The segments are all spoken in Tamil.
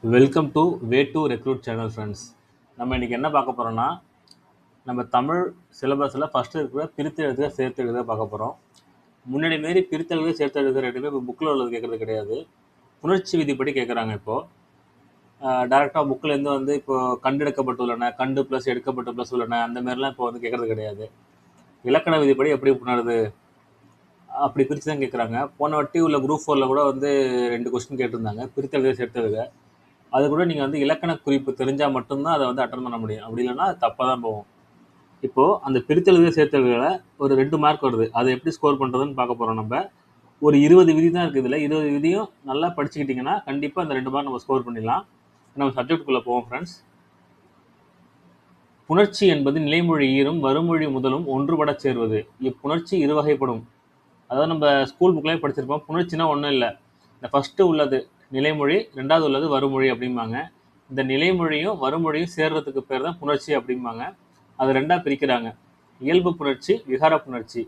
Welcome to way to recruit channel friends. நம்ம இன்றைக்கி என்ன பார்க்க போகிறோம்னா, நம்ம தமிழ் சிலபஸில் ஃபஸ்ட்டு இருக்கிற பிரித்து எழுதுக சேர்த்து எழுதுக பார்க்க போகிறோம். முன்னாடி மாரி பிரித்து எழுதுக சேர்த்து எழுதுக ரெண்டுமே இப்போ புக்கில் உள்ளது கேட்குறது கிடையாது. புணர்ச்சி விதிப்படி கேட்குறாங்க. இப்போது டேரெக்டாக புக்கிலேருந்து வந்து இப்போது கண்டெடுக்கப்பட்டுள்ளன, கண்டு ப்ளஸ் எடுக்கப்பட்ட ப்ளஸ் உள்ளன, அந்த மாதிரிலாம் இப்போ வந்து கேட்குறது கிடையாது. இலக்கண விதிப்படி எப்படி புணருது அப்படி பிரித்து தான் கேட்குறாங்க. போன வாட்டி உள்ள குரூப் 4ல் கூட வந்து 2 கொஸ்டின் கேட்டிருந்தாங்க, பிரித்து எழுதுக சேர்த்து எழுதுக. அது கூட நீங்கள் வந்து இலக்கண குறிப்பு தெரிஞ்சால் மட்டும்தான் அதை வந்து அட்டன் பண்ண முடியும். அப்படி இல்லைன்னா அது தப்பாக தான் போகும். இப்போது அந்த பிரித்தெழுத சேர்த்தெழுதுகளை ஒரு 2 மார்க் வருது. அதை எப்படி ஸ்கோர் பண்ணுறதுன்னு பார்க்க போகிறோம். நம்ம ஒரு 20 விதி தான் இருக்குது. இதில் 20 விதியும் நல்லா படிச்சுக்கிட்டிங்கன்னா கண்டிப்பாக அந்த 2 மார்க் நம்ம ஸ்கோர் பண்ணிடலாம். நம்ம சப்ஜெக்டுக்குள்ளே போவோம் ஃப்ரெண்ட்ஸ். புணர்ச்சி என்பது நிலைமொழி ஈரும் வருமொழி முதலும் ஒன்றுபட சேர்வது. இப்புணர்ச்சி இருவகைப்படும். அதாவது நம்ம ஸ்கூல் புக்லேயே படிச்சிருப்போம். புணர்ச்சினா ஒன்றும் இல்லை, இந்த ஃபஸ்ட்டு உள்ளது நிலைமொழி, ரெண்டாவது உள்ளது வருமொழி அப்படிம்பாங்க. இந்த நிலைமொழியும் வருமொழியும் சேர்றதுக்கு பேர் தான் புணர்ச்சி அப்படிம்பாங்க. அது ரெண்டாக பிரிக்கிறாங்க, இயல்பு புணர்ச்சி, விகார புணர்ச்சி.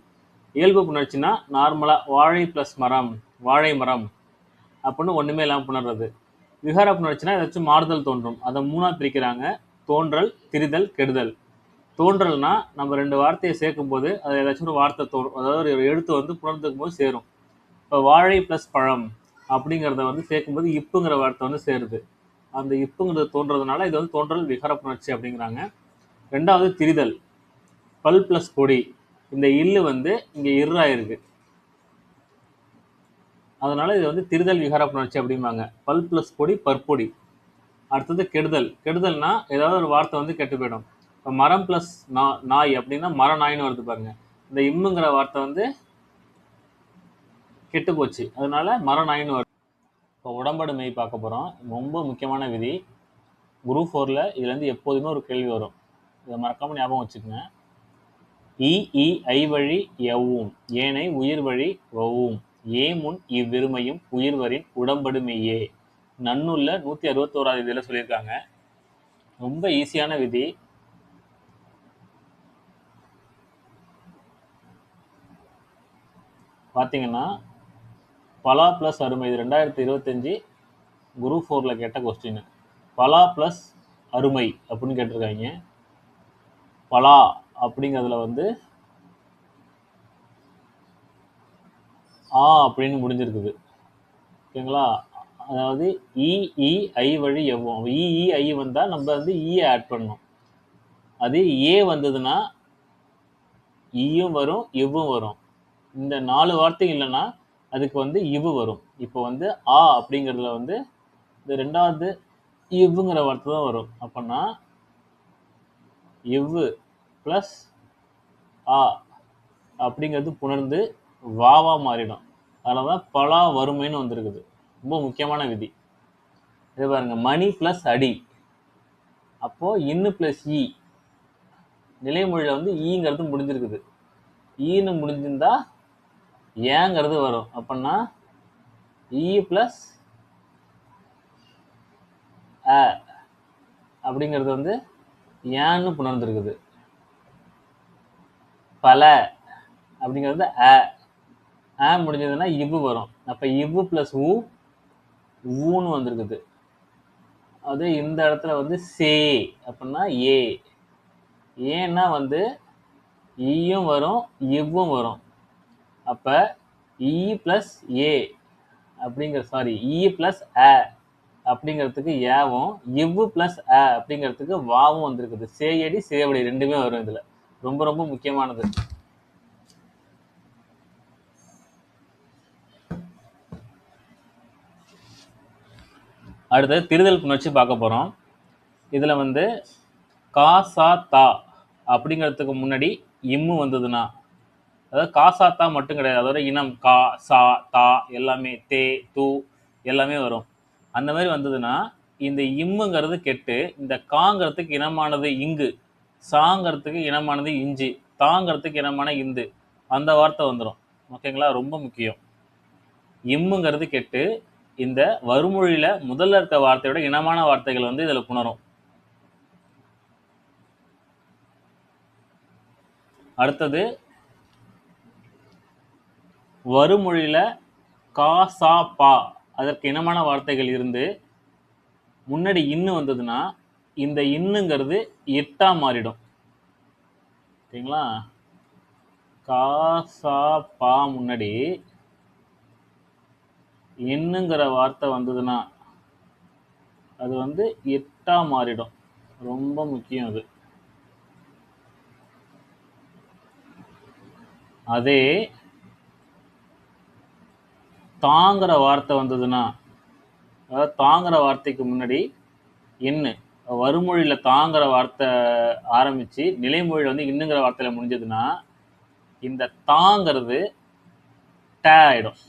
இயல்பு புணர்ச்சினா நார்மலாக வாழை ப்ளஸ் மரம், வாழை மரம் அப்படின்னு ஒன்றுமே இல்லாமல் புணர்றது. விகார புணர்ச்சினா ஏதாச்சும் மாறுதல் தோன்றும். அதை 3ஆக பிரிக்கிறாங்க, தோன்றல், திரிதல், கெடுதல். தோன்றல்னா நம்ம 2 வார்த்தையை சேர்க்கும் போது அது ஏதாச்சும் ஒரு வார்த்தை தோன்றும், அதாவது ஒரு எழுத்து வந்து புணர்ந்துக்கும் போது சேரும். இப்போ வாழை ப்ளஸ் பழம் அப்படிங்கிறத வந்து சேர்க்கும்போது இப்புங்கிற வார்த்தை வந்து சேருது. அந்த இப்புங்கிறது தோன்றதுனால இது வந்து தோன்றல் விகார புணர்ச்சி அப்படிங்கிறாங்க. ரெண்டாவது திரிதல், பல் ப்ளஸ் பொடி. இந்த இல்லு வந்து இங்கே இருக்கு, அதனால இது வந்து திரிதல் விகார புணர்ச்சி அப்படிம்பாங்க. பல் ப்ளஸ் பொடி பற்பொடி. அடுத்தது கெடுதல். கெடுதல்னா ஏதாவது ஒரு வார்த்தை வந்து கெட்டு போயிடும். இப்போ மரம் ப்ளஸ் நாய் அப்படின்னா மர நாய்னு வருது பாருங்க. இந்த இம்முங்கிற வார்த்தை வந்து கெட்டு போச்சு, அதனால மர நாய்னு வருது. இப்போ உடம்படு மெய் பார்க்க போகிறோம். ரொம்ப முக்கியமான விதி. குரூப் 4ல் இதுலேருந்து எப்போதுமே ஒரு கேள்வி வரும், இதை மறக்காமல் ஞாபகம் வச்சுக்கோங்க. இ ஐ வழி எவ்வும் ஏனை உயிர் வழி வவ்வும் ஏமுன் இவ்விருமையும் உயிர்வரின் உடம்படு மெய்யே. நன்னுள்ள 161வது இதில் சொல்லியிருக்காங்க. ரொம்ப ஈஸியான விதி. பார்த்தீங்கன்னா பலா ப்ளஸ் அருமை, இது 2025 குரூப் 4ல் கேட்ட கொஸ்டின். பலா ப்ளஸ் அருமை அப்படின்னு கேட்டிருக்காங்க. பலா அப்படிங்கிறதுல வந்து ஆ அப்படின்னு முடிஞ்சிருக்குது, ஓகேங்களா. அதாவது இ ஐ வழி எவ்வும், இ ஐ வந்தால் நம்ம வந்து ஈயை ஆட் பண்ணணும். அது ஏ வந்ததுன்னா ஈயும் வரும் இவ்வும் வரும். இந்த 4 வார்த்தை இல்லைன்னா அதுக்கு வந்து இவ்வு வரும். இப்போ வந்து ஆ அப்படிங்கிறதுல வந்து இந்த ரெண்டாவது இவ்வுங்கிற வார்த்தை தான் வரும். அப்படின்னா இவ்வு ப்ளஸ் ஆ அப்படிங்கிறது புணர்ந்து வாவா மாறிடும். அதனால தான் பலா வறுமைன்னு வந்திருக்குது. ரொம்ப முக்கியமான விதி. இது பாருங்க, மணி ப்ளஸ் அடி, அப்போது இன்னு ப்ளஸ் இ. நிலைமொழியில் வந்து ஈங்கிறது முடிஞ்சிருக்குது. ஈன்னு முடிஞ்சிருந்தா ஏங்கிறது வரும். அப்படின்னா இ ப்ளஸ் அ அப்படிங்கிறது வந்து ஏன்னு புணர்ந்துருக்குது. பல அப்படிங்கிறது அ முடிஞ்சதுன்னா இவ்வு வரும். அப்போ இவ்வு ப்ளஸ் ஊன்னு வந்திருக்குது. அது இந்த இடத்துல வந்து சே அப்படின்னா ஏ. ஏன்னா வந்து ஈயும் வரும் இவ்வும் வரும். அப்போ இ ப்ளஸ் ஏ அப்படிங்கிற இ ப்ளஸ் அ அப்படிங்கிறதுக்கு ஏவும், இவ்வு ப்ளஸ் அ அப்படிங்கிறதுக்கு வாவும் வந்திருக்குது. சேயடி சேவடி ரெண்டுமே வரும். இதில் ரொம்ப ரொம்ப முக்கியமானது. அடுத்து திரிதல் புணர்ச்சி பார்க்க போகிறோம். இதில் வந்து கா சா தா அப்படிங்கிறதுக்கு முன்னாடி இம்மு வந்ததுன்னா, அதாவது காசாத்தா மட்டும் கிடையாது, அதோட இனம் கா சா தா எல்லாமே, தே தூ எல்லாமே வரும். அந்த மாதிரி வந்ததுன்னா இந்த இம்முங்கிறது கெட்டு இந்த காங்கிறதுக்கு இனமானது இங்கு, சாங்கிறதுக்கு இனமானது இஞ்சி, தாங்கிறதுக்கு இனமான இந்து, அந்த வார்த்தை வந்துடும். ஓகேங்களா, ரொம்ப முக்கியம். இம்முங்கிறது கெட்டு இந்த வறுமொழியில முதல்ல இருக்க வார்த்தையோட இனமான வார்த்தைகள் வந்து இதில் புணரும். அடுத்தது வறுமொழியில கா சா பா அதற்கு இனமான வார்த்தைகள் இருந்து முன்னாடி இன்னு வந்ததுன்னா இந்த இன்னுங்கிறது இட்டா மாறிடும். சரிங்களா? கா சா பா முன்னாடி இன்னுங்கிற வார்த்தை வந்ததுன்னா அது வந்து இட்டா மாறிடும். ரொம்ப முக்கியம் அது. அதே தாங்கிற வார்த்தை வந்ததுன்னா, அதாவது தாங்கிற வார்த்தைக்கு முன்னாடி இன்னு, வறுமொழியில தாங்கிற வார்த்தை ஆரம்பிச்சு நிலைமொழியில வந்து இன்னுங்கிற வார்த்தையில முடிஞ்சதுன்னா இந்த தாங்கிறது டே ஆயிடும்.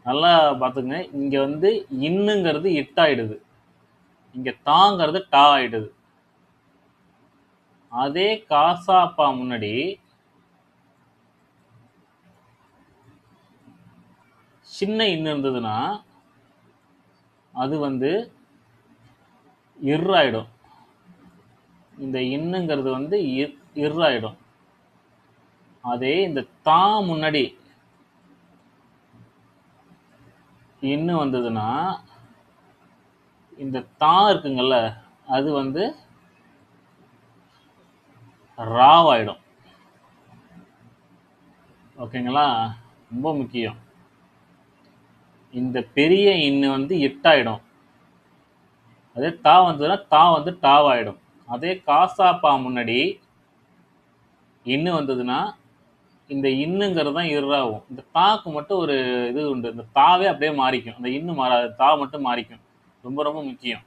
நல்லா பார்த்துங்க, இங்க வந்து இன்னுங்கிறது இட்டாயிடுது, இங்க தாங்கிறது டா ஆயிடுது. அதே காசாப்பா முன்னாடி சின்ன இன்னு இருந்ததுன்னா அது வந்து இர்ராயிடும். இந்த இன்னுங்கிறது வந்து இர்ராயிடும். அதே இந்த தா முன்னாடி இன்னு வந்ததுன்னா இந்த தா இருக்குங்கல்ல அது வந்து ராவாயிடும். ஓகேங்களா? ரொம்ப முக்கியம். இந்த பெரிய இன்னு வந்து எட்டாயிடும். அதே தா வந்ததுன்னா தா வந்து டாவாயிடும். அதே காசாப்பா முன்னாடி இன்னு வந்ததுன்னா இந்த இன்னுங்கிறது தான் இர்ராகும். இந்த தாக்கு மட்டும் ஒரு இது உண்டு, இந்த தாவே அப்படியே மாறிக்கும், அந்த இன்னு மாறாது, தா மட்டும் மாறிக்கும். ரொம்ப ரொம்ப முக்கியம்.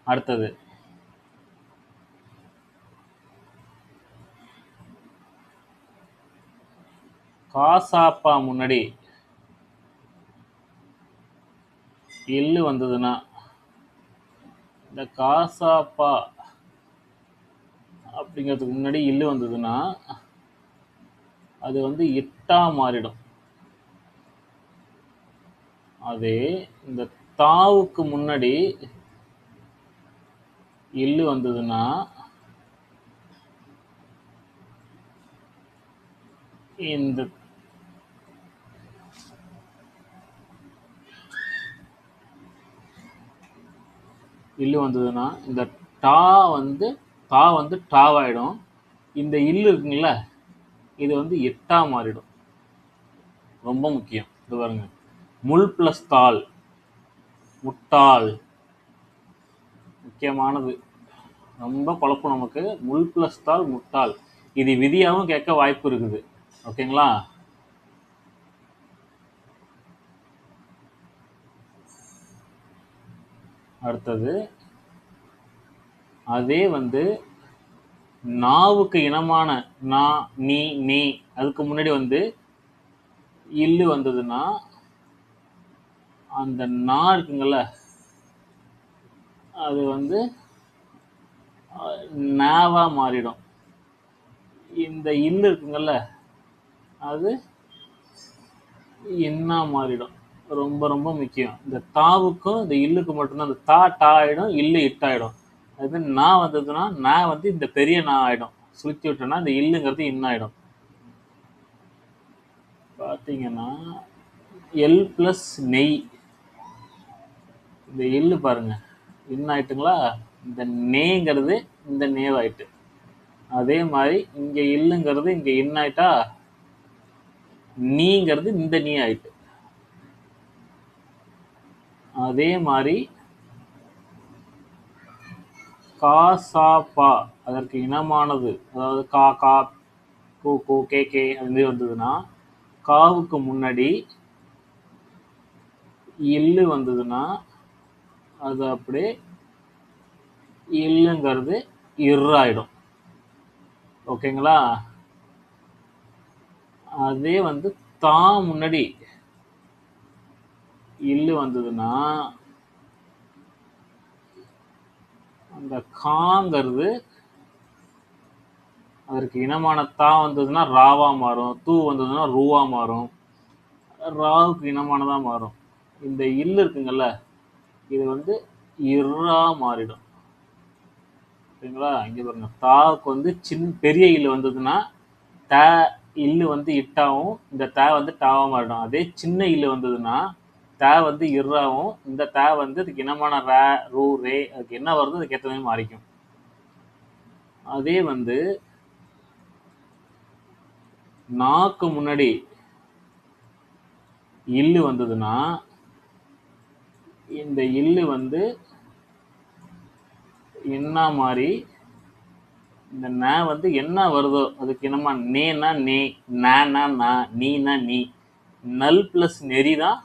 அடுத்தது காசாப்பா முன்னாடி எள்ளு வந்ததுன்னா இந்த காசாப்பா அப்படிங்கிறதுக்கு முன்னாடி இல்லு வந்ததுன்னா அது வந்து இட்டா மாறிடும். அதே இந்த தாவுக்கு முன்னாடி இல்லு வந்ததுன்னா இந்த இல்லு வந்ததுன்னா இந்த டா வந்து தா வந்து டாவாயிடும். இந்த இல்லு இருக்குங்கள இது வந்து எட்டா மாறிடும். ரொம்ப முக்கியம். இது பாருங்க, முள் பிளஸ் தாள், முட்டாள், முக்கியமானது. ரொம்ப குழப்பம் நமக்கு. முள் பிளஸ் தாள் முட்டாள், இது விதியாகவும் கேட்க வாய்ப்பு இருக்குது. ஓகேங்களா? அடுத்தது அதே வந்து நாவுக்கு இனமான நா நீ நீ அதுக்கு முன்னாடி வந்து இல்லு வந்ததுன்னா அந்த நா இருக்குங்கல்ல அது வந்து நாவா மாறிடும். இந்த இல்லு இருக்குங்கல்ல அது இன்னா மாறிடும். ரொம்ப ரொம்ப முக்கியம். இந்த தாவுக்கும் இந்த இல்லுக்கு மட்டும்தான் அந்த தா டா ஆயிடும், இல்லு இட்டாயிடும். அது நா வந்ததுன்னா நா வந்து இந்த பெரிய நா ஆயிடும். சுருத்தி விட்டோம்னா இந்த இல்லுங்கிறது இன்னாயிடும். பார்த்தீங்கன்னா எல் பிளஸ் நெய், இந்த எள்ளு பாருங்க இன்னாயிட்டுங்களா, இந்த நேங்கிறது இந்த நேவாயிட்டு. அதே மாதிரி இங்க இல்லுங்கிறது இங்க இன்னாயிட்டா, நீங்கிறது இந்த நீ ஆயிட்டு. அதே மாதிரி கா சா பா அதற்கு இனமானது, அதாவது கா கா கூ கூ கே கே அது மாதிரி வந்ததுன்னா காவுக்கு முன்னாடி இல்லு வந்ததுன்னா அது அப்படியே இல்லுங்கிறது இர்ராயிடும். ஓகேங்களா? அதே வந்து தா முன்னாடி இல்லு வந்ததுன்னா அந்த காங்கிறது அதற்கு இனமான தா வந்ததுன்னா ராவா மாறும், தூ வந்ததுன்னா ரூவா மாறும், ராவுக்கு இனமானதா மாறும். இந்த இல்லு இருக்குங்கல்ல இது வந்து இர்ரா மாறிடும். சரிங்களா? இங்க பாருங்க, தாவுக்கு வந்து பெரிய இல்லு வந்ததுன்னா த இல்லு வந்து இட்டாவும் இந்த த வந்து டாவா மாறிடும். அதே சின்ன இல்லு வந்ததுன்னா தே வந்து இர்றாவும் இந்த தே வந்து அதுக்கு இனமான ரே ரூ ரே அதுக்கு என்ன வருதோ அதுக்கு ஏற்ற மாதிரி மாறிக்கும். அதே வந்து நாக்கு முன்னாடி இல்லு வந்ததுன்னா இந்த இல்லு வந்து என்ன மாதிரி இந்த ந வந்து என்ன வருதோ அதுக்கு என்னமா நேனா நே, நானா நா, நீனா நீ. நல் பிளஸ் நெறி தான்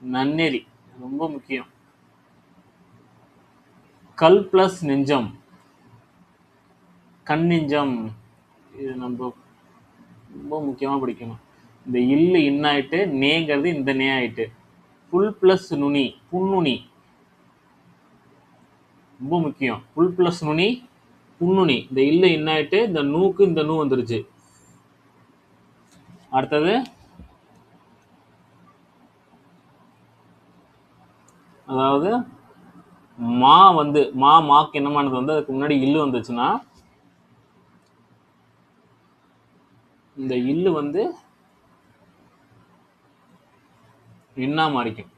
நன்னெறி, ரொம்ப முக்கியம். கல் பிளஸ் நெஞ்சம், கண்ணெஞ்சம். இது நம்ம ரொம்ப முக்கியமா படிக்கணும். இந்த இல்லு இன்னாயிட்டு நேங்கிறது இந்த நே ஆயிட்டு. புல் பிளஸ் நுனி, புன்னுனி, ரொம்ப முக்கியம். புல் பிளஸ் நுனி புன்னுனி. இந்த இல்லு இன்னாயிட்டு இந்த நூக்கு இந்த நூ வந்துருச்சு. அடுத்தது அதாவது மா வந்து மாக்கு என்னமானது வந்து அதுக்கு முன்னாடி இல்லு வந்துச்சுன்னா இந்த இல்லு வந்து இன்னா மாறிக்கும்.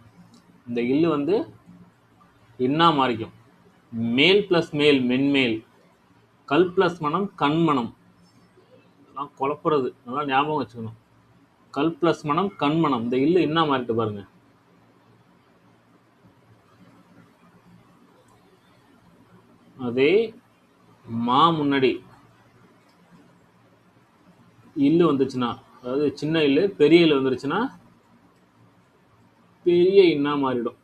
இந்த இல்லு வந்து இன்னா மாறிக்கும். மேல் பிளஸ் மேல் மென்மேல், கல் பிளஸ் மனம் கண்மணம். இதெல்லாம் குழப்புறது, நல்லா ஞாபகம் வச்சுக்கணும். கல் பிளஸ் மனம் கண்மணம். இந்த இல்லு இன்னா மாறிட்டு பாருங்க. அதே மா முன்னாடி இல்லு வந்துச்சுன்னா, அதாவது சின்ன இல்லு பெரிய இல்லு வந்துருச்சுன்னா பெரிய இன்னா மாறிடும்.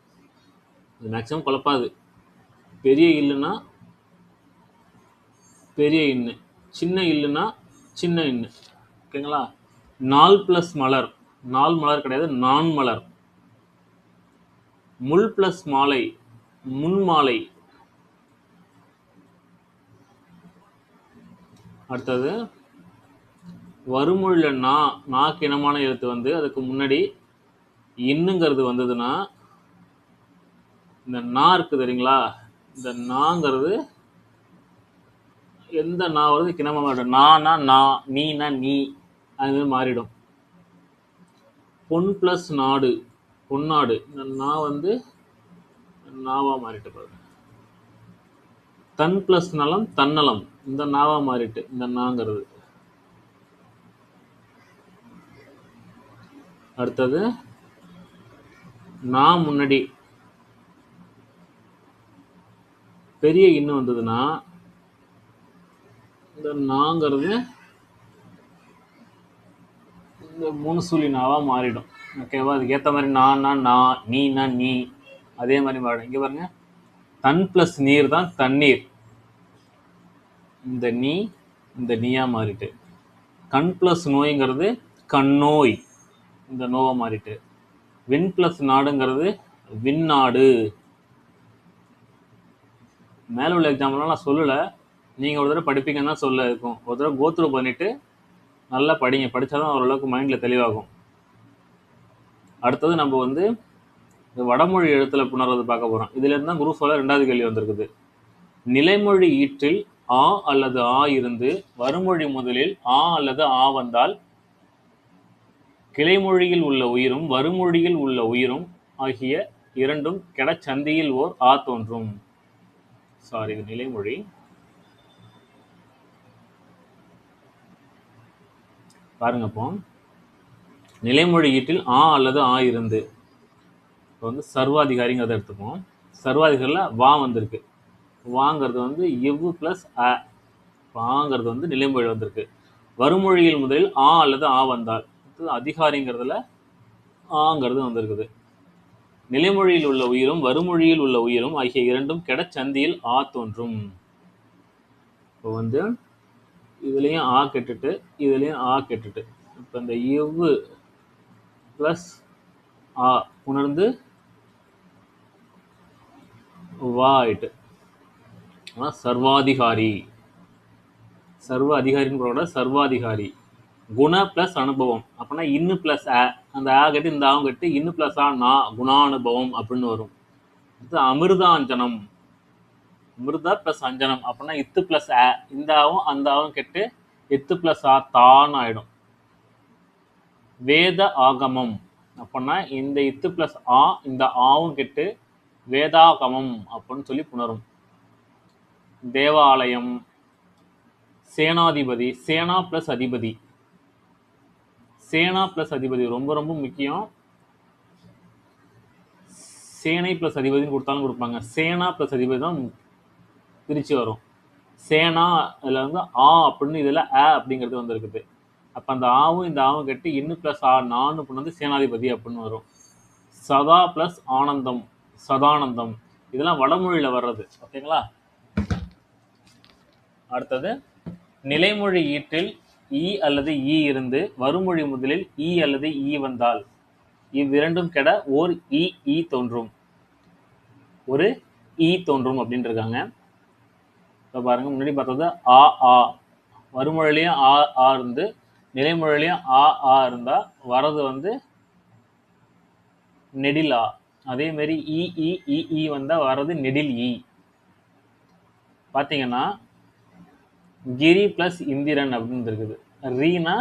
இது மேக்சிமம் குழப்பாது. பெரிய இல்லுன்னா பெரிய இன்னு, சின்ன இல்லுன்னா சின்ன இன்னு. ஓகேங்களா? நாள் பிளஸ் மலர், நாள் மலர் கிடையாது, நான் மலர். முள் பிளஸ் மாலை, முன்மாலை. அடுத்தது வருமொழியில நாக்கு இனமான எழுத்து வந்து அதுக்கு முன்னாடி இன்னுங்கிறது வந்ததுன்னா இந்த நா இருக்கு தெரியுங்களா, இந்த நாங்கிறது எந்த நா வருது கிணமா மாறிடும். நானா நா, நீனா நீ, அது மாதிரி மாறிடும். பொன் பிளஸ் நாடு, பொன்னாடு. இந்த நா வந்து நாவா மாறிட்டு பாருங்க. தன் பிளஸ் நலம் தன்னலம், இந்த நாவா மாறிட்டு இந்த நாங்கிறது. அடுத்தது நான் முன்னாடி பெரிய இன்னும் வந்ததுன்னா இந்த நாங்கிறது இந்த மூணு சுழி நாவா மாறிடும். ஓகேவா? அதுக்கு ஏற்ற மாதிரி நான் நீனா நீ, அதே மாதிரி மாறிடும். இங்கே பாருங்க, தன் பிளஸ் நீர் தான் தண்ணீர், இந்த நீ இந்த நீயா மாறிட்டு. கண் பிளஸ் நோய்ங்கிறது கண்ணோய், இந்த நோவா மாறிட்டு. வின் பிளஸ் நாடுங்கிறது விண்ணாடு. மேலே உள்ள எக்ஸாம்பிள்லாம் நான் சொல்லலை, நீங்கள் ஒரு தடவை படிப்பீங்கன்னு தான் சொல்ல இருக்கும். ஒரு தடவை கோத்ரூ பண்ணிவிட்டு நல்லா படிங்க, படித்தாதான் ஓரளவுக்கு மைண்டில் தெளிவாகும். அடுத்தது நம்ம வந்து வடமொழி எழுத்தில் புணர்வது பார்க்க போகிறோம். இதுலேருந்து தான் குரூப் 4 2வது கேள்வி வந்திருக்குது. நிலைமொழி ஈற்றில் ஆ அல்லது ஆ இருந்து வருமொழி முதலில் ஆ அல்லது ஆ வந்தால் கிளைமொழியில் உள்ள உயிரும் வருமொழியில் உள்ள உயிரும் ஆகிய இரண்டும் கெடச் சந்தியில் ஓர் ஆ தோன்றும். சாரி, இது நிலைமொழி. பாருங்க, அப்போ நிலைமொழி ஈட்டில் ஆ அல்லது ஆ இருந்து, இப்போ வந்து சர்வாதிகாரிங்கிறத எடுத்துப்போம். சர்வாதிகாரியில் வா வந்திருக்கு, வாங்கிறது வந்து இவ்வு பிளஸ் அ, ஆங்கிறது வந்து நிலைமொழி வந்திருக்கு. வருமொழியில் முதலில் ஆ அல்லது ஆ வந்தால் அதிகாரிங்கிறதுல ஆங்கிறது வந்திருக்குது. நிலைமொழியில் உள்ள உயிரும் வருமொழியில் உள்ள உயிரும் ஆகிய இரண்டும் கெடச் சந்தியில் ஆ தோன்றும். இப்போ வந்து இதுலேயும் ஆ கெட்டுட்டு இதுலேயும் ஆ கெட்டுட்டு, இப்போ இந்த இவ்வு ப்ளஸ் ஆ உணர்ந்து வா ஆயிட்டு. ஆனால் சர்வாதிகாரி, சர்வ அதிகாரின்னு கூட சர்வாதிகாரி. குண பிளஸ் அனுபவம், அப்படின்னா இன்னு பிளஸ் ஆ, அந்த ஆ கட்டு இந்த ஆவும் கட்டு இன்னு பிளஸ் ஆ நா குணானுபவம் அப்படின்னு வரும். இது அமிர்தாஞ்சனம், மிருதா பிளஸ் அஞ்சனம், அப்படின்னா இத்து பிளஸ் ஆ, இந்த ஆவும் அந்த ஆவும் கெட்டு இத்து பிளஸ் ஆ தான் ஆயிடும். வேத ஆகமம், அப்படின்னா இந்த இத்து பிளஸ் ஆ, இந்த ஆவும் கெட்டு வேதாகமம் அப்படின்னு சொல்லி புணரும். தேவாலயம், சேனாதிபதி, சேனா பிளஸ் அதிபதி, சேனா பிளஸ் அதிபதி ரொம்ப ரொம்ப முக்கியம். சேனை பிளஸ் அதிபதினு கொடுத்தாலும் கொடுப்பாங்க. சேனா பிளஸ் அதிபதி தான் பிரிச்சு வரும். சேனா இதுல வந்து ஆ அப்படின்னு இதுல அ அப்படிங்கிறது வந்திருக்குது. அப்ப அந்த ஆவும் இந்த ஆவும் கட்டி இன்னு பிளஸ் ஆ நான் வந்து சேனாதிபதி அப்படின்னு வரும். சதா பிளஸ் ஆனந்தம், சதானந்தம், இதெல்லாம் வடமொழியில வர்றது. ஓகேங்களா? அடுத்தது நிலைமொழி ஈற்றில் ஈ அல்லது ஈ இருந்து வருமொழி முதலில் ஈ அல்லது ஈ வந்தால் இவ்விரண்டும் கெட ஓர் ஈ ஈ தோன்றும். ஒரு ஈ தோன்றும் அப்படின்னு இருக்காங்க. இப்போ பாருங்க, முன்னாடி பார்த்தது ஆ ஆ, வருமொழிலையும் ஆ ஆ இருந்து நிலைமொழிலையும் ஆ ஆ இருந்தா வரது வந்து நெடில் ஆ. அதே மாதிரி இ இ இ இ வந்தா வரது நெடில் ஈ. பார்த்தீங்கன்னா கிரி பிளஸ் இந்திரன் அப்படின்னு இருக்குது. ரீனா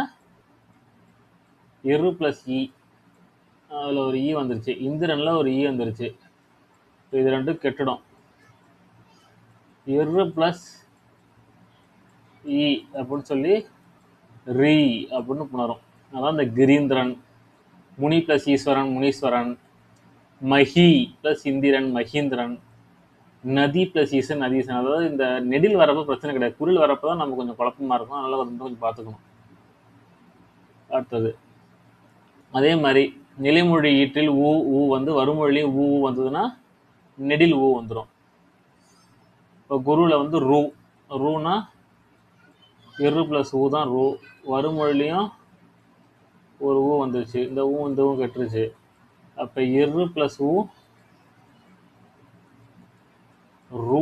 இரு பிளஸ் இ, அதில் ஒரு ஈ வந்துருச்சு. இந்திரன்ல ஒரு ஈ வந்துருச்சு. இது ரெண்டும் கெட்டுடும். இரு பிளஸ் இ அப்படின்னு சொல்லி ரீ அப்படின்னு புணரும். அதான் இந்த கிரீந்திரன். முனி பிளஸ் ஈஸ்வரன் முனீஸ்வரன், மஹி பிளஸ் இந்திரன் மஹீந்திரன், நதி பிளஸ் ஈசன் நதீசன். அதாவது இந்த நெடில் வரப்போ பிரச்சனை கிடையாது, குரில் வரப்போ தான் நம்ம கொஞ்சம் குழப்பமா இருக்கும். அதனால வந்து கொஞ்சம் பார்த்துக்கணும். அடுத்தது அதே மாதிரி நிலைமொழி ஈற்றில் ஊ ஊ வந்து வருமொழியும் ஊ ஊ வந்ததுன்னா நெடில் ஊ வந்துடும். இப்போ குருவில் வந்து ரூ, ரூனா இரு பிளஸ் ஊ தான் ரூ. வருமொழிலையும் ஒரு ஊ வந்துருச்சு, இந்த ஊ இந்த ஊ கெட்டுருச்சு. அப்போ இரு பிளஸ் ஊ ரூ.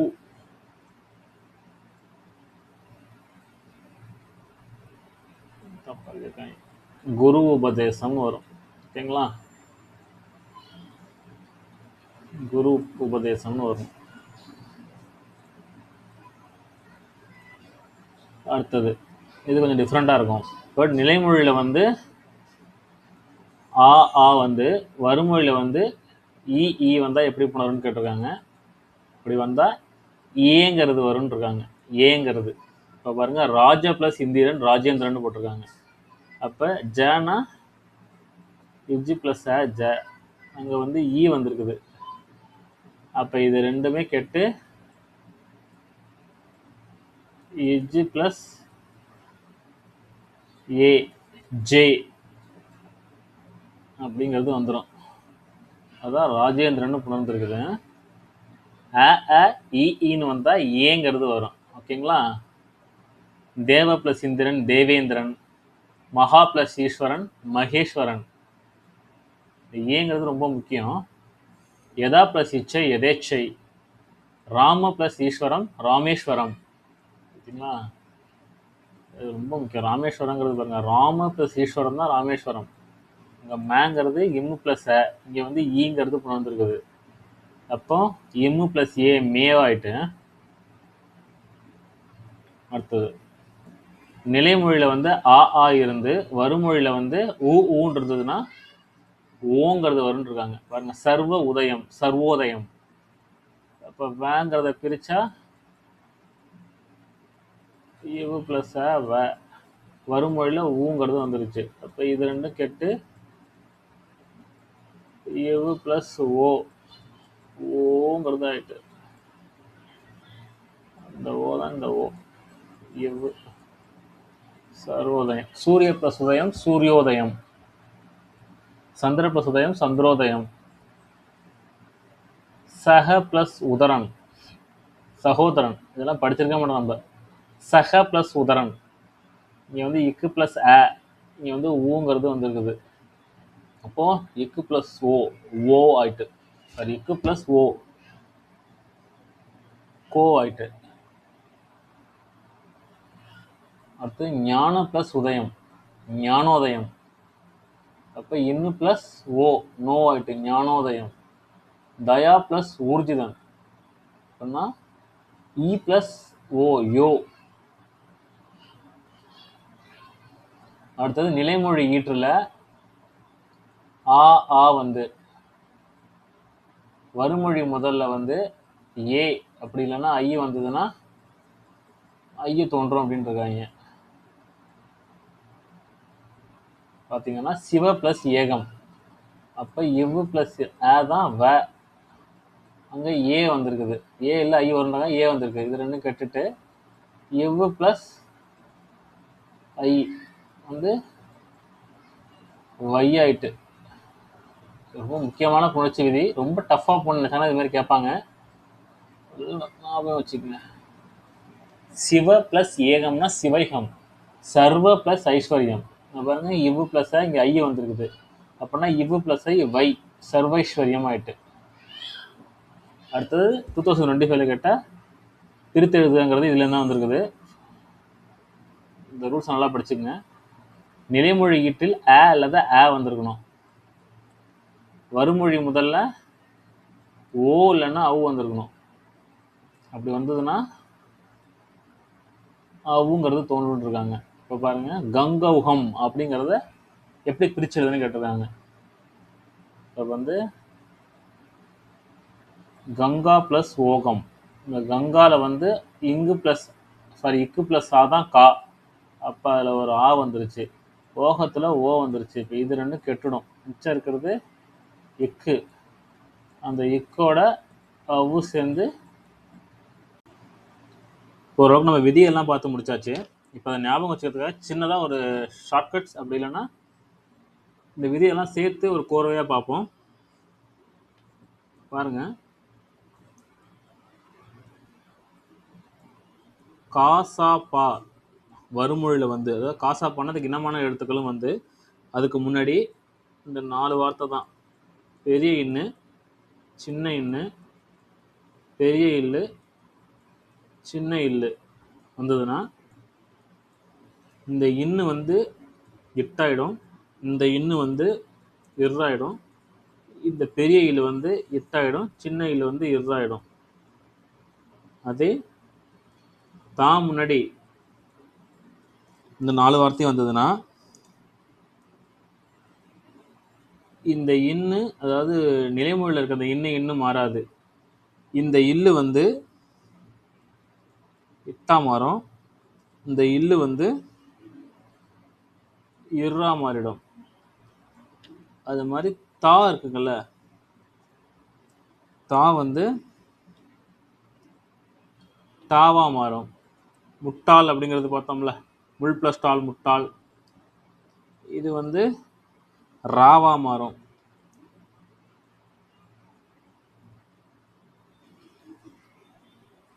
குரு உபதேசம் வரும். ஓகேங்களா? குரு உபதேசம்னு வரும். அடுத்தது இது கொஞ்சம் டிஃப்ரெண்ட்டாக இருக்கும். பட் நிலைமொழியில் வந்து ஆ ஆ வந்து வருமொழியில் வந்து இ ஈ வந்தால் எப்படி புணரும்னு கேட்டிருக்காங்க. இப்படி வந்தால் ஏங்கிறது வரும்னு இருக்காங்க. ஏங்கிறது இப்போ பாருங்க, ராஜ பிளஸ் இந்திரன் ராஜேந்திரன் போட்டிருக்காங்க. அப்போ ஜனா இஜி பிளஸ் அ ஜ, அங்கே வந்து ஈ வந்திருக்குது. அப்போ இது ரெண்டுமே கெட்டு இஜி பிளஸ் ஏ ஜே அப்படிங்கிறது வந்துடும். அதான் ராஜேந்திரன் புணர்ந்துருக்குது. அ அ இன்னு வந்தால் ஏங்கிறது வரும். ஓகேங்களா? தேவ பிளஸ் இந்திரன் தேவேந்திரன், மகா பிளஸ் ஈஸ்வரன் மகேஸ்வரன். ஏங்கிறது ரொம்ப முக்கியம். யதா பிளஸ் இச்சை எதேச்சை, ராம பிளஸ் ஈஸ்வரம் ராமேஸ்வரம். ஓகேங்களா? இது ரொம்ப முக்கியம். ராமேஸ்வரங்கிறது பாருங்க, ராம பிளஸ் ஈஸ்வரம் தான் ராமேஸ்வரம். இங்கே மேங்கிறது இம்மு பிளஸ் அ, இங்கே வந்து ஈங்கிறது புணர்ந்துருக்குது. அப்போ எம்மு பிளஸ் ஏ மேவாயிட்டு. அடுத்தது நிலைமொழியில் வந்து ஆ ஆ இருந்து வருமொழியில் வந்து ஊ ஊன்னு இருந்ததுன்னா ஓங்கிறது வரும்னு இருக்காங்க. பாருங்க, சர்வ உதயம் சர்வோதயம். அப்போ வேங்கிறத பிரிச்சா இவு பிளஸ் அ வ, வருமொழியில் ஊங்கிறது வந்துருச்சு. அப்போ இது ரெண்டும் கெட்டு இவு பிளஸ் ஓ ஓங்கிறது ஆயிட்டு. இந்த ஓ தான் இந்த ஓ. இவு சர்வோதயம். சூரிய பிளஸ் உதயம் சூரியோதயம், சந்திர பிளஸ் உதயம் சந்திரோதயம், சக பிளஸ் உதரன் சகோதரன். இதெல்லாம் படிச்சிருக்க மாட்டோம் நம்ம. சக பிளஸ் உதரன், இங்கே வந்து இக்கு பிளஸ் அ, இங்கே வந்து ஊங்கிறது வந்துருக்குது. அப்போ இக்கு பிளஸ் ஓ ஓ ஆயிட்டு. சாரி, இக்கு பிளஸ் ஓ கோ ஆயிட்டு. அடுத்து ஞான பிளஸ் உதயம் ஞானோதயம். அப்போ இன்னு பிளஸ் ஓ நோ ஆயிட்டு ஞானோதயம். தயா பிளஸ் ஊர்ஜிதன் அப்படின்னா இ பிளஸ் ஓ யோ. அடுத்தது நிலைமொழி ஈற்றில் ஆ ஆ வந்து வறுமொழி முதல்ல வந்து ஏ அப்படி இல்லைன்னா ஐ வந்ததுன்னா ஐய தோன்றும் அப்படின்னு இருக்காங்க. பார்த்தீங்கன்னா சிவ பிளஸ் ஏகம். அப்போ இவ்வு பிளஸ் தான் வ. அங்கே ஏ வந்திருக்குது. ஏ இல்லை ஐ வரணுங்க, ஏ வந்திருக்கு. இது ரெண்டும் கெட்டுட்டு இவ்வு பிளஸ் ஐ வந்து வை ஆயிட்டு. ரொம்ப முக்கியமான புணர்ச்சி விதி. ரொம்ப டஃப்பாக போன இது மாதிரி கேட்பாங்க, ஞாபகம் வச்சுக்கோங்க. சிவ பிளஸ் ஏகம்னா சிவைகம். சர்வ பிளஸ் ஐஸ்வர்யம். பாருங்க இவ்வு பிளஸ் இங்கே ஐ வந்திருக்குது. அப்படின்னா இவ்வு பிளஸ் ஐ வை சர்வைஸ்வர்யம் ஆயிட்டு. அடுத்தது 2025 கேட்டால் பிரித்து எழுதுங்கிறது இதுல தான் வந்திருக்குது. இந்த ரூல்ஸ் நல்லா படிச்சுக்கங்க. நிலைமொழி ஈட்டில் அ அல்லது ஆ வந்திருக்கணும். வறுமொழி முதல்ல ஓ இல்லைன்னா அவு வந்திருக்கணும். அப்படி வந்ததுன்னா அவுங்கிறது தோன்றுன்னு இருக்காங்க. இப்போ பாருங்க கங்கௌகம் அப்படிங்கிறத எப்படி பிரிச்சு எழுதுன்னு கேட்டிருக்காங்க. இப்போ வந்து கங்கா பிளஸ் ஓகம். இந்த கங்கால வந்து இக்கு பிளஸ் ஆ தான் கா. அப்போ அதில் ஒரு ஆ வந்துருச்சு. ஓகத்தில் ஓ வந்துருச்சு. இப்போ இது ரெண்டும் கெட்டுடும். மிச்சம் இருக்கிறது இக்கு. அந்த இக்கோட அவு சேர்ந்து ஓரளவுக்கு நம்ம விதியெல்லாம் பார்த்து முடிச்சாச்சு. இப்போ அதை ஞாபகம் வச்சுக்கிறதுக்காக சின்னதாக ஒரு ஷார்ட்கட்ஸ் அப்படி இல்லைன்னா இந்த விதியெல்லாம் சேர்த்து ஒரு கோர்வையாக பார்ப்போம். பாருங்க, காசா பா வறுமொழியில் வந்து, அதாவது காசா பானதுக்கு இனமான எழுத்துக்களும் வந்து அதுக்கு முன்னாடி இந்த 4 வார்த்தை தான். பெரிய இன்னு, சின்ன இன்னு, பெரிய இல்லு, சின்ன இல்லு வந்ததுன்னா இந்த இன்னு வந்து இட்டாயிடும், இந்த இன்னு வந்து இர்ராயிடும், இந்த பெரிய இல்லு வந்து இட்டாயிடும், சின்ன இல்லு வந்து இர்ராயிடும். அதே தான் முன்னாடி இந்த 4 வார்த்தையும் வந்ததுன்னா இந்த இன்னு, அதாவது நிலைமொழியில் இருக்க அந்த இன்னும் மாறாது. இந்த இல்லு வந்து இட்டா மாறும், இந்த இல்லு வந்து இர்ரா மாறிடும். அது மாதிரி தா இருக்குங்கல்ல, தா வந்து டாவா மாறும். முட்டாள் அப்படிங்கிறது பார்த்தோம்ல, முள் பிளஸ் டால் முட்டாள். இது வந்து ராவா மாறும்.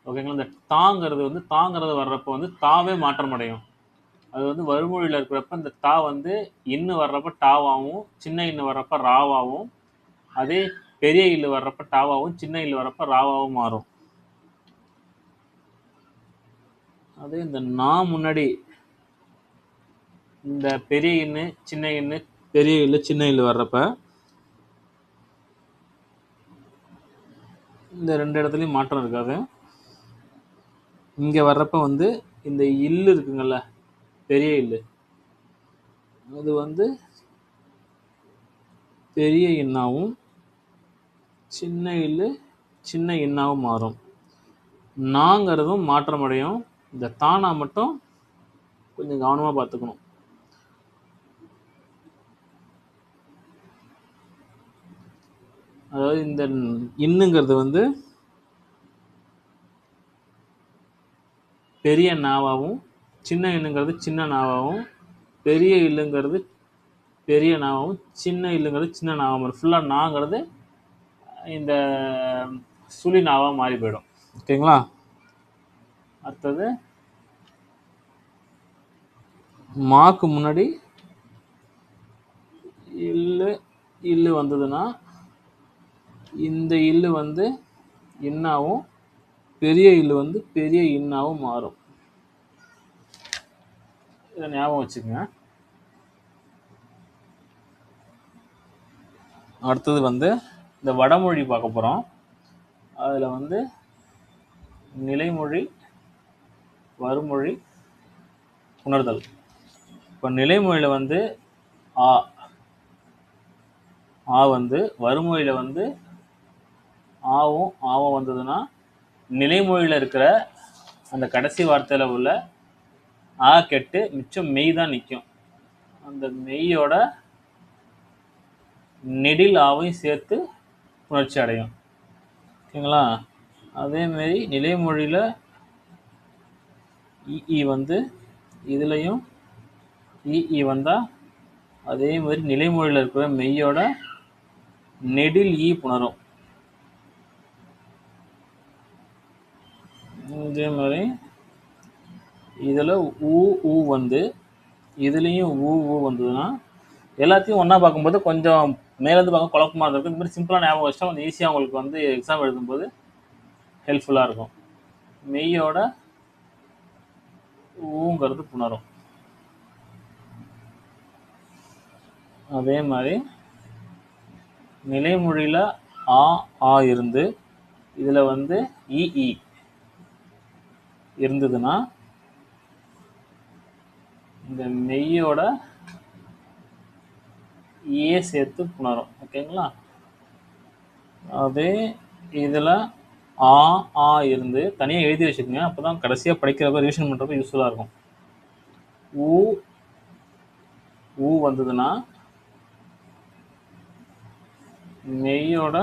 ஓகேங்களா. இந்த தாங்கிறது வந்து தாங்கிறது வர்றப்போ வந்து தாவே மாற்றம் அடையும். அது வந்து வறுமொழியில் இருக்கிறப்ப இந்த தா வந்து இன்னு வர்றப்ப டாவாகவும், சின்ன இன்னு வர்றப்ப ராவாகவும், அதே பெரிய இல்லு வர்றப்ப டாவாகவும், சின்ன இல்லு வர்றப்ப ராவாகவும் மாறும். அதே இந்த நா முன்னாடி இந்த பெரிய இன்னு, சின்ன இன்னு, பெரிய இல்லு, சின்ன இல்லு வர்றப்ப இந்த ரெண்டு இடத்துலையும் மாற்றம் இருக்காது. இங்கே வர்றப்ப வந்து இந்த இல்லு இருக்குங்கல்ல, பெரிய இல்லு, அது வந்து பெரிய இன்னாவும், சின்ன இல்லு சின்ன இன்னாவும் மாறும். நாங்கிறதும் மாற்றம் அடையும். இந்த தானா மட்டும் கொஞ்சம் கவனமாக பார்த்துக்கணும். அதாவது இந்த இன்னுங்கிறது வந்து பெரிய நாவாகவும், சின்ன இன்னுங்கிறது சின்ன நாவாகவும், பெரிய இல்லுங்கிறது பெரிய நாவாகவும், சின்ன இல்லுங்கிறது சின்ன நாவாகவும், ஃபுல்லாக நாங்கிறது இந்த சுழி நாவாக மாறி போயிடும். ஓகேங்களா. அடுத்தது மாக்கு முன்னாடி இல்லு இல்லு வந்ததுன்னா இந்த இல்லு வந்து இன்னாவும், பெரிய இல்லு வந்து பெரிய இன்னாவும் மாறும். இதை ஞாபகம் வச்சுக்கோங்க. அடுத்தது வந்து இந்த வடமொழி பார்க்க போகிறோம். அதில் வந்து நிலைமொழி, வறுமொழி, உணர்தல். இப்போ நிலைமொழியில் வந்து ஆ, ஆ வந்து வறுமொழியில் வந்து ஆவும் ஆவும் வந்ததுன்னா நிலைமொழியில் இருக்கிற அந்த கடைசி வார்த்தையில் உள்ள ஆ கெட்டு மிச்சம் மெய் தான் நிற்கும். அந்த மெய்யோட நெடில் ஆவையும் சேர்த்து புணர்ச்சி அடையும். ஓகேங்களா? அதேமாரி நிலைமொழியில் இ வந்து இதுலேயும் இ வந்தால் அதே மாதிரி நிலைமொழியில் இருக்கிற மெய்யோட நெடில் ஈ புணரும். இதே மாதிரி இதில் ஊ வந்து இதுலேயும் ஊ வந்ததுன்னா எல்லாத்தையும் ஒன்றா பார்க்கும்போது கொஞ்சம் மேலேருந்து பார்க்க குழப்பமாக இருக்கும். இந்த மாதிரி சிம்பிளாக ஞாபகம் வச்சா கொஞ்சம் ஈஸியாக உங்களுக்கு வந்து எக்ஸாம் எழுதும்போது ஹெல்ப்ஃபுல்லாக இருக்கும். மெய்யோட ஊங்கிறது புணரும். அதே மாதிரி நிலைமொழியில் ஆ இருந்து இதில் வந்து இ இருந்ததுன்னா இந்த மெய்யோட ஏ சேர்த்து புணரும். ஓகேங்களா? அதே இதில் ஆ இருந்து தனியாக எழுதி வச்சுக்கோங்க. அப்போ தான் கடைசியாக படிக்கிறப்ப ரிவிஷன் பண்ணுறப்ப யூஸ்ஃபுல்லாக இருக்கும். ஊ வந்ததுன்னா மெய்யோட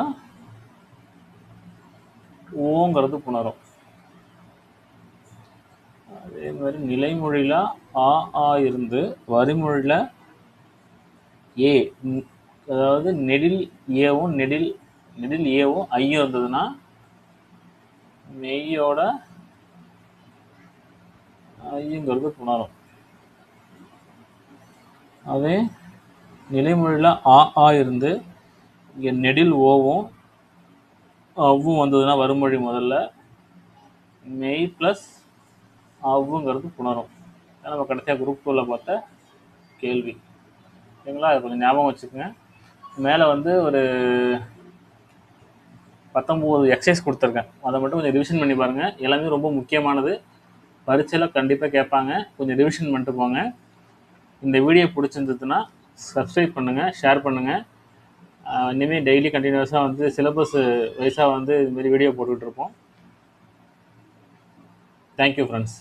ஓங்கிறது புணரும். அதே மாதிரி நிலைமொழியில் ஆ இருந்து வரிமொழியில் ஏ, அதாவது நெடில் ஏவும் நெடில் ஏவும் ஐயும் இருந்ததுன்னா மெய்யோட ஐங்கிறது புணரும். அதே நிலைமொழியில் ஆ இருந்து இங்கே நெடில் ஓவும் அவ்வும் வந்ததுன்னா வறுமொழி முதல்ல மெய் ப்ளஸ் அவ்வுங்கிறது புணரும். நம்ம கடைசியாக குரூப் 2ல் பார்த்த கேள்வி. ஓகேங்களா? அது கொஞ்சம் ஞாபகம் வச்சுக்கோங்க. மேலே வந்து ஒரு 19 எக்ஸசைஸ் கொடுத்துருக்கேன். அதை மட்டும் கொஞ்சம் ரிவிஷன் பண்ணி பாருங்கள். எல்லாமே ரொம்ப முக்கியமானது. பரீட்சையில் கண்டிப்பாக கேட்பாங்க. கொஞ்சம் ரிவிஷன் பண்ணிட்டு போங்க. இந்த வீடியோ பிடிச்சிருந்ததுன்னா சப்ஸ்கிரைப் பண்ணுங்கள், ஷேர் பண்ணுங்கள். இனிமேல் டெய்லி கண்டினியூஸாக வந்து சிலபஸ் வைஸாக வந்து இதுமாரி வீடியோ போட்டுட்ருப்போம். Thank you friends.